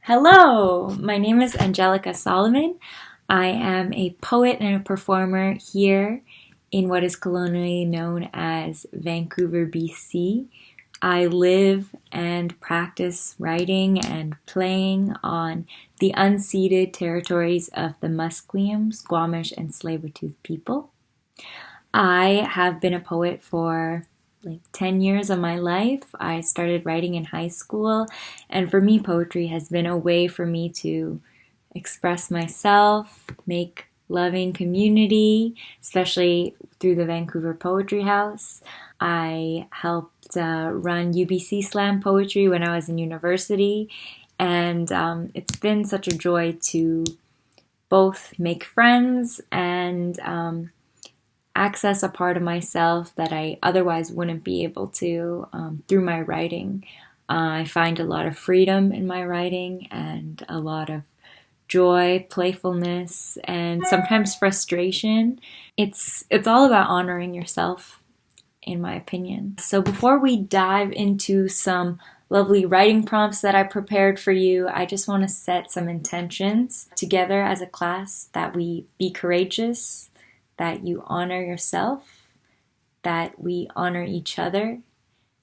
Hello, my name is Anjalica Solomon. I am a poet and a performer here in what is colonially known as Vancouver, BC. I live and practice writing and playing on the unceded territories of the Musqueam, Squamish, and Tsleil-Waututh people. I have been a poet for 10 years of my life. I started writing in high school, and for me, poetry has been a way for me to express myself, make loving community, especially through the Vancouver Poetry House. I helped run UBC Slam Poetry when I was in university, and it's been such a joy to both make friends and access a part of myself that I otherwise wouldn't be able to through my writing. I find a lot of freedom in my writing and a lot of joy, playfulness, and sometimes frustration. It's all about honoring yourself, in my opinion. So before we dive into some lovely writing prompts that I prepared for you, I just want to set some intentions together as a class that we be courageous, that you honor yourself, that we honor each other,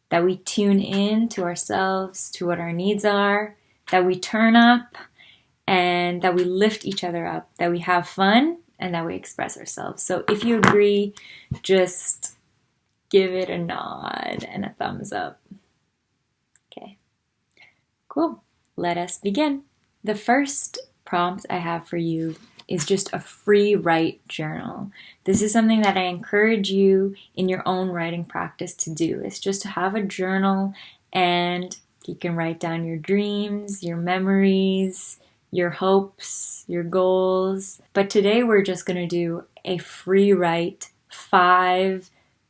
that we tune in to ourselves, to what our needs are, that we turn up, and that we lift each other up, that we have fun, and that we express ourselves. So if you agree, just give it a nod and a thumbs up. Okay, cool. Let us begin. The first prompt I have for you is just a free write journal. This is something that I encourage you in your own writing practice to do. It's just to have a journal, and you can write down your dreams, your memories, your hopes, your goals. But today we're just going to do a free write, 5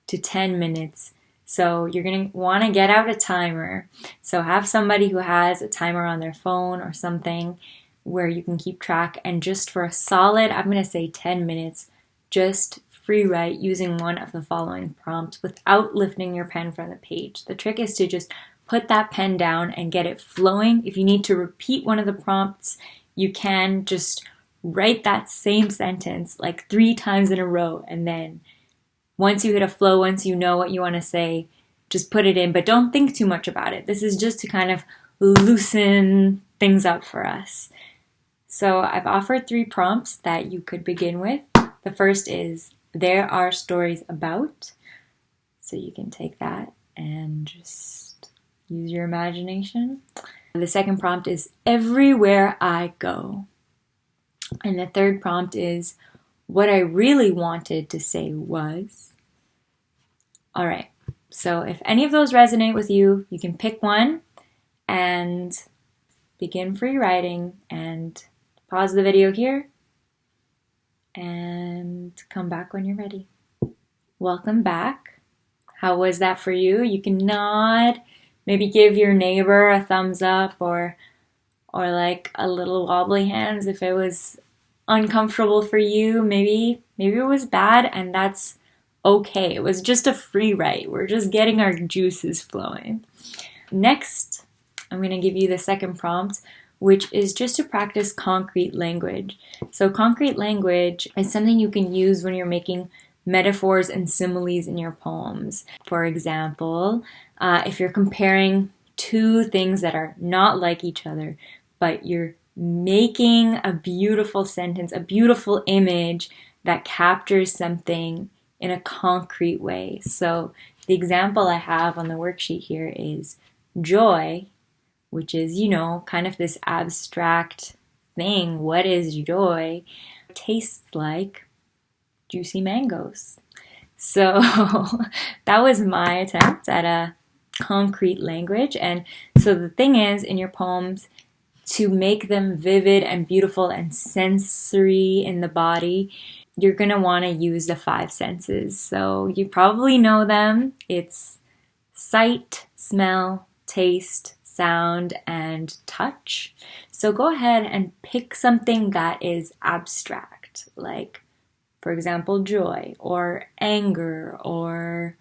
to 10 minutes. So you're going to want to get out a timer. So have somebody who has a timer on their phone or something where you can keep track, and just for a solid, I'm going to say 10 minutes, just free write using one of the following prompts without lifting your pen from the page. The trick is to just put that pen down and get it flowing. If you need to repeat one of the prompts, you can just write that same sentence 3 times in a row, and then once you hit a flow, once you know what you want to say, just put it in, but don't think too much about it. This is just to kind of loosen things up for us. So I've offered 3 prompts that you could begin with. The first is, there are stories about. So you can take that and just use your imagination. The second prompt is, everywhere I go. And the third prompt is, what I really wanted to say was. All right. So if any of those resonate with you, you can pick one and begin free writing, and pause the video here and come back when you're ready. Welcome back. How was that for you? You can nod, maybe give your neighbor a thumbs up or a little wobbly hands if it was uncomfortable for you. Maybe it was bad, and that's okay. It was just a free write. We're just getting our juices flowing. Next, I'm going to give you the second prompt, which is just to practice concrete language. So concrete language is something you can use when you're making metaphors and similes in your poems. For example, if you're comparing 2 things that are not like each other, but you're making a beautiful sentence, a beautiful image that captures something in a concrete way. So the example I have on the worksheet here is joy, which is, kind of this abstract thing. What is joy? It tastes like juicy mangoes. So that was my attempt at a concrete language. And so the thing is, in your poems, to make them vivid and beautiful and sensory in the body, you're going to want to use the 5 senses. So you probably know them. It's sight, smell, taste, sound, and touch. So go ahead and pick something that is abstract, like, for example, joy, or anger, or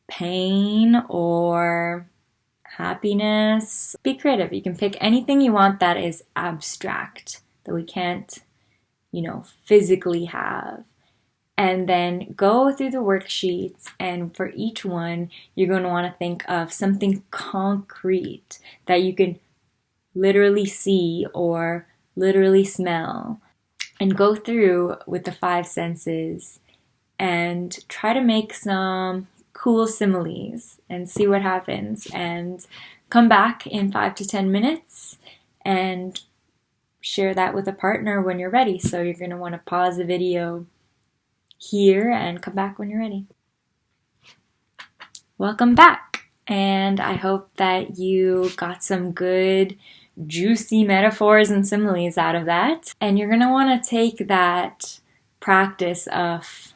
pain, or happiness. Be creative. You can pick anything you want that is abstract, that we can't, physically have. And then go through the worksheets, and for each one, you're going to want to think of something concrete that you can literally see or literally smell. And go through with the 5 senses and try to make some cool similes and see what happens. And come back in 5 to 10 minutes and share that with a partner when you're ready. So you're going to want to pause the video here and come back when you're ready. Welcome back, and I hope that you got some good juicy metaphors and similes out of that. And you're going to want to take that practice of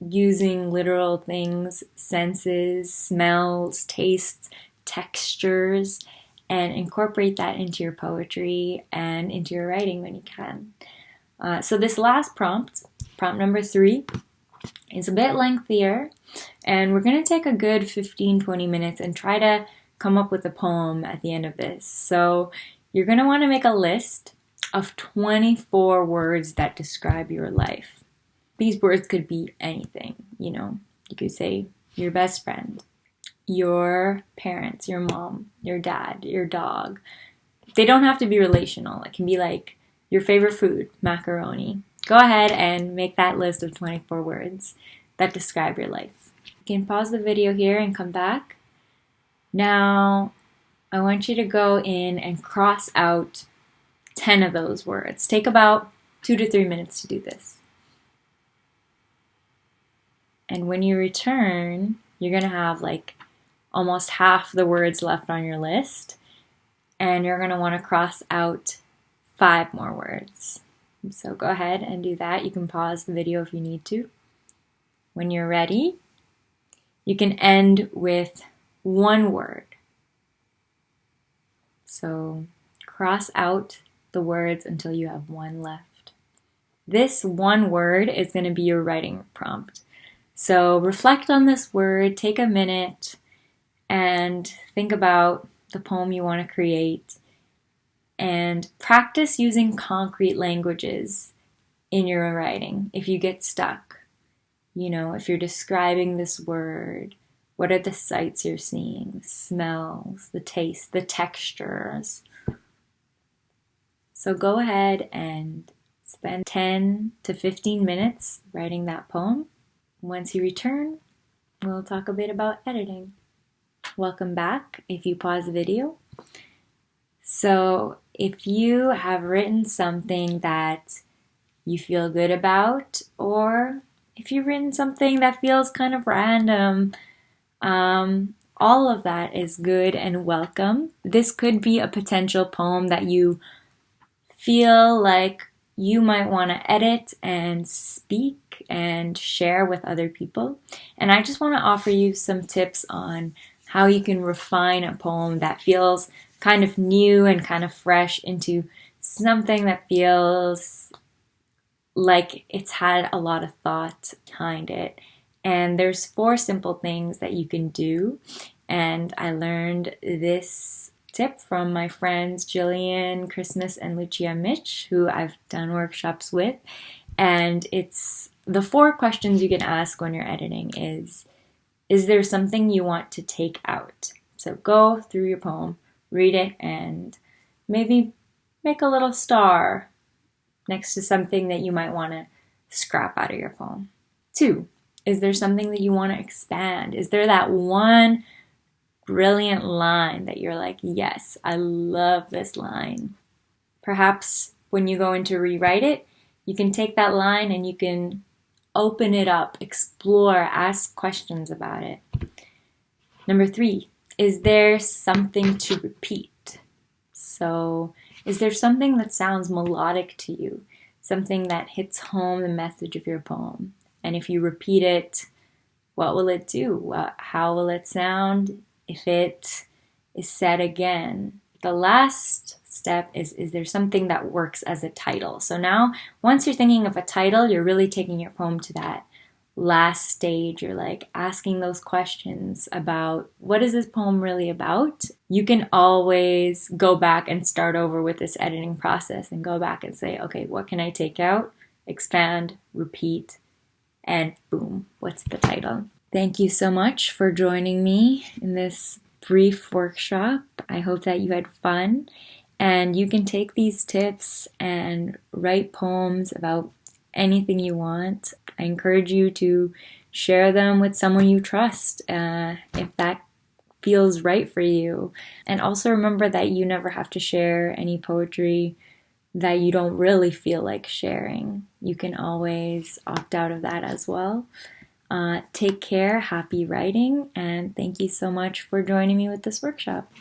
using literal things, senses, smells, tastes, textures, and incorporate that into your poetry and into your writing when you can. So this last prompt number 3, is a bit lengthier, and we're going to take a good 15-20 minutes and try to come up with a poem at the end of this. So you're going to want to make a list of 24 words that describe your life. These words could be anything, You could say your best friend, your parents, your mom, your dad, your dog. They don't have to be relational. It can be like your favorite food, macaroni. Go ahead and make that list of 24 words that describe your life. You can pause the video here and come back. Now, I want you to go in and cross out 10 of those words. Take about 2 to 3 minutes to do this. And when you return, you're going to have like almost half the words left on your list. And you're going to want to cross out 5 more words. So go ahead and do that. You can pause the video if you need to. When you're ready, you can end with 1 word. So cross out the words until you have 1 left. This 1 word is going to be your writing prompt. So reflect on this word, take a minute, and think about the poem you want to create. And practice using concrete languages in your writing if you get stuck. If you're describing this word, what are the sights you're seeing, the smells, the taste, the textures? So go ahead and spend 10 to 15 minutes writing that poem. Once you return, we'll talk a bit about editing. Welcome back if you pause the video. So if you have written something that you feel good about, or if you've written something that feels kind of random, all of that is good and welcome. This could be a potential poem that you feel like you might want to edit and speak and share with other people. And I just want to offer you some tips on how you can refine a poem that feels kind of new and kind of fresh into something that feels like it's had a lot of thought behind it. And there's 4 simple things that you can do. And I learned this tip from my friends Jillian, Christmas, and Lucia Mitch, who I've done workshops with. And it's the 4 questions you can ask when you're editing is there something you want to take out? So go through your poem, read it, and maybe make a little star next to something that you might want to scrap out of your poem. 2, is there something that you want to expand? Is there that one brilliant line that you're like, yes, I love this line? Perhaps when you go in to rewrite it, you can take that line and you can open it up, explore, ask questions about it. Number 3, is there something to repeat? So, is there something that sounds melodic to you? Something that hits home the message of your poem? And if you repeat it, what will it do? How will it sound if it is said again? The last step is there something that works as a title? So now, once you're thinking of a title, you're really taking your poem to that last stage, you're like asking those questions about what is this poem really about, you can always go back and start over with this editing process and go back and say, okay, what can I take out, expand, repeat, and boom, what's the title? Thank you so much for joining me in this brief workshop. I hope that you had fun, and you can take these tips and write poems about anything you want. I encourage you to share them with someone you trust if that feels right for you. And also remember that you never have to share any poetry that you don't really feel like sharing. You can always opt out of that as well. Take care, happy writing, and thank you so much for joining me with this workshop.